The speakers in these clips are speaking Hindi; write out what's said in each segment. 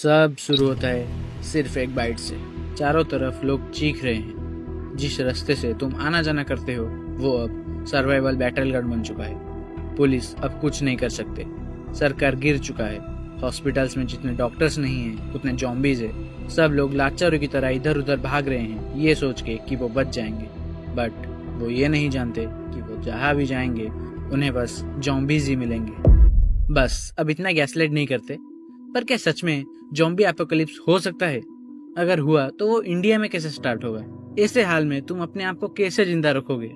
सब शुरू होता है सिर्फ एक बाइट से। चारों तरफ लोग चीख रहे हैं। जिस रास्ते से तुम आना जाना करते हो वो अब सर्वाइवल बैटल ग्राउंड बन चुका है। पुलिस अब कुछ नहीं कर सकते। सरकार गिर चुका है। हॉस्पिटल्स में जितने डॉक्टर्स नहीं हैं उतने जॉम्बीज है। सब लोग लाचारों की तरह इधर उधर भाग रहे हैं ये सोच के कि वो बच जाएंगे, बट वो ये नहीं जानते कि वो जहाँ भी जाएंगे उन्हें बस जॉम्बीज ही मिलेंगे। बस अब इतना गैसलाइट नहीं करते। पर क्या सच में जॉम्बी एपोकलिप्स हो सकता है? अगर हुआ तो वो इंडिया में कैसे स्टार्ट होगा? ऐसे हाल में तुम अपने आप को कैसे जिंदा रखोगे?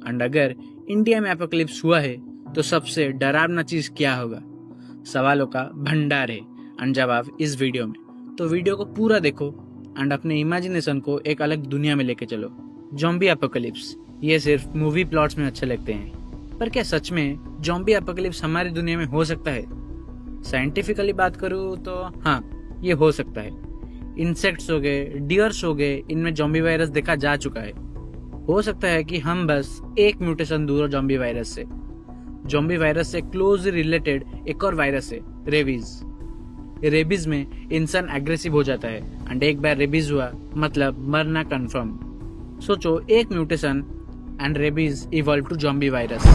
एंड अगर इंडिया में एपोकलिप्स हुआ है तो सबसे डरावना चीज क्या होगा? सवालों का भंडार है एंड जवाब इस वीडियो में। तो वीडियो को पूरा देखो एंड अपने इमेजिनेशन को एक अलग दुनिया में लेके चलो। जॉम्बी एपोकलिप्स ये सिर्फ मूवी प्लॉट्स में अच्छे लगते हैं, पर क्या सच में जॉम्बी एपोकलिप्स हमारी दुनिया में हो सकता है? साइंटिफिकली बात करूँ तो हाँ, ये हो सकता है। इंसेक्ट्स हो गए, डियर्स हो गए, इनमें जॉम्बी वायरस देखा जा चुका है। हो सकता है कि हम बस एक म्यूटेशन दूर हो जॉम्बी वायरस से। जॉम्बी वायरस से क्लोज रिलेटेड एक और वायरस है, रेबीज। रेबीज में इंसान एग्रेसिव हो जाता है एंड एक बार रेबीज हुआ मतलब मरना कंफर्म। सोचो, एक mutation and rabies evolve to zombie virus.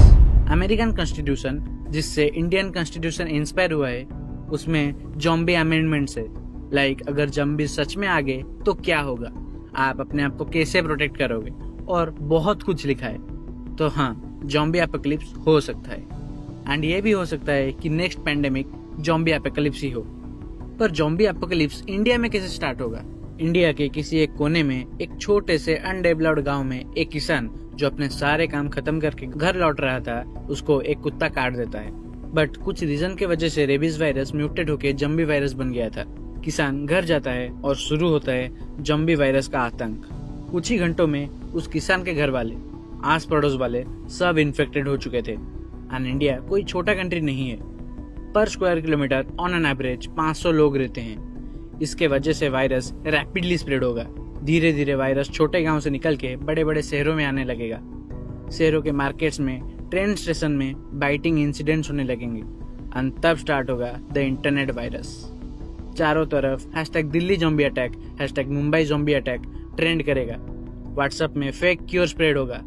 American constitution जिससे इंडियन कॉन्स्टिट्यूशन इंस्पायर हुआ है उसमें जॉम्बी अमेंडमेंट्स है। लाइक अगर जॉम्बी सच में आ गए तो क्या होगा, आप अपने आप को कैसे प्रोटेक्ट करोगे, और बहुत कुछ लिखा है। तो हाँ, जॉम्बी एपोकलिप्स हो सकता है एंड ये भी हो सकता है कि नेक्स्ट पैंडेमिक जॉम्बी एपोकलिप्स ही हो। पर जॉम्बी एपोकलिप्स इंडिया में कैसे स्टार्ट होगा? इंडिया के किसी एक कोने में एक छोटे से अनडेवलप्ड गांव में एक किसान जो अपने सारे काम खत्म करके घर लौट रहा था, उसको एक कुत्ता काट देता है। बट कुछ रीजन के वजह से रेबीज वायरस म्यूटेट होकर जॉम्बी वायरस बन गया था। किसान घर जाता है और शुरू होता है जॉम्बी वायरस का आतंक। कुछ ही घंटों में उस किसान के घर वाले, आस पड़ोस वाले सब इन्फेक्टेड हो चुके थे। एंड इंडिया कोई छोटा कंट्री नहीं है। पर square kilometre on an average 500 लोग रहते हैं। इसके वजह से वायरस रैपिडली स्प्रेड होगा। धीरे धीरे वायरस छोटे गांव से निकल के बड़े बड़े शहरों में आने लगेगा। शहरों के मार्केट्स में, ट्रेन स्टेशन में बाइटिंग इंसिडेंट्स होने लगेंगे। और तब स्टार्ट होगा द इंटरनेट वायरस। चारों तरफ #Delhi zombie attack, #Mumbai zombie attack trend करेगा। व्हाट्सएप में फेक क्योर स्प्रेड होगा।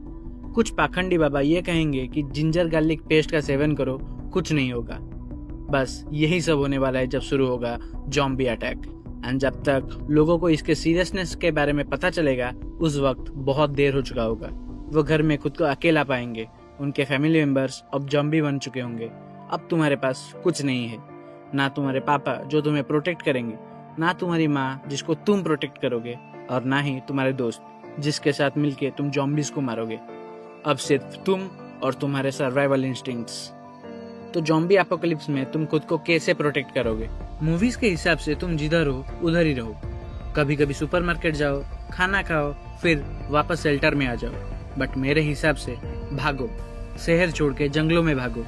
कुछ पाखंडी बाबा ये कहेंगे कि जिंजर गार्लिक पेस्ट का सेवन करो, कुछ नहीं होगा। बस यही सब होने वाला है जब शुरू होगा जॉम्बी अटैक। एंड जब तक लोगों को इसके सीरियसनेस के बारे में पता चलेगा उस वक्त बहुत देर हो चुका होगा। वो घर में खुद को अकेला पाएंगे। उनके फैमिली मेंबर्स अब जॉम्बी बन चुके होंगे। अब तुम्हारे पास कुछ नहीं है, ना तुम्हारे पापा जो तुम्हें प्रोटेक्ट करेंगे, ना तुम्हारी माँ जिसको तुम प्रोटेक्ट करोगे, और ना ही तुम्हारे दोस्त जिसके साथ मिलके तुम जॉम्बीज को मारोगे। अब सिर्फ तुम और तुम्हारे सर्वाइवल इंस्टिंक्ट्स। तो जॉम्बी एपोकलिप्स में तुम खुद को कैसे प्रोटेक्ट करोगे? मूवीज के हिसाब से तुम जिधर हो उधर ही रहो। कभी कभी सुपरमार्केट जाओ, खाना खाओ, फिर वापस शेल्टर में आ जाओ। बट मेरे हिसाब से भागो, शहर छोड़ के जंगलों में भागो।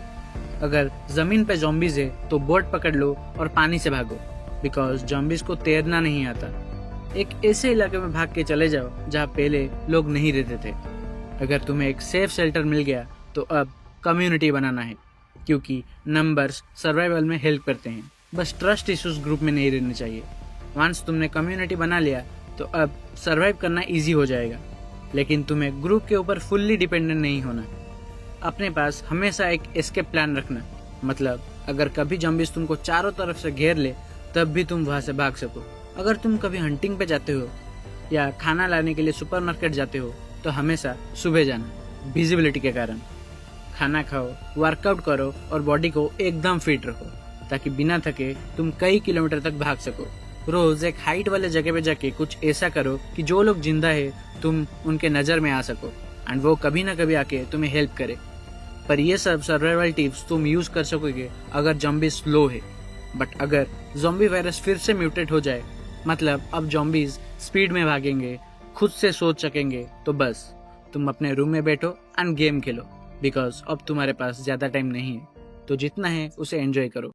अगर जमीन पे जॉम्बीज है तो बोट पकड़ लो और पानी से भागो, बिकॉज जॉम्बीज को तैरना नहीं आता। एक ऐसे इलाके में भाग के चले जाओ जहाँ पहले लोग नहीं रहते थे। अगर तुम्हें एक सेफ शेल्टर मिल गया तो अब कम्युनिटी बनाना है, क्योंकि नंबर्स सर्वाइवल में हेल्प करते हैं। बस ट्रस्ट इश्यूज ग्रुप में नहीं रहने चाहिए। वंस तुमने कम्युनिटी बना लिया तो अब सर्वाइव करना इजी हो जाएगा। लेकिन तुम्हें ग्रुप के ऊपर फुल्ली डिपेंडेंट नहीं होना। अपने पास हमेशा एक एस्केप प्लान रखना। मतलब अगर कभी जॉम्बीज तुमको चारों तरफ से घेर ले तब भी तुम वहां से भाग सको। अगर तुम कभी हंटिंग पे जाते हो या खाना लाने के लिए सुपरमार्केट जाते हो तो हमेशा सुबह जाना, विजिबिलिटी के कारण। खाना खाओ, वर्कआउट करो और बॉडी को एकदम फिट रखो ताकि बिना थके तुम कई किलोमीटर तक भाग सको। रोज एक हाइट वाले जगह पे जाके कुछ ऐसा करो कि जो लोग जिंदा है तुम उनके नजर में आ सको एंड वो कभी ना कभी आके तुम्हें हेल्प करे। पर ये सब सर्वाइवल टिप्स तुम यूज कर सकोगे अगर जॉम्बी स्लो है। बट अगर जॉम्बी वायरस फिर से म्यूटेट हो जाए, मतलब अब जॉम्बीज स्पीड में भागेंगे, खुद से सोच सकेंगे, तो बस तुम अपने रूम में बैठो एंड गेम खेलो, बिकॉज अब तुम्हारे पास ज्यादा टाइम नहीं है। तो जितना है उसे एंजॉय करो।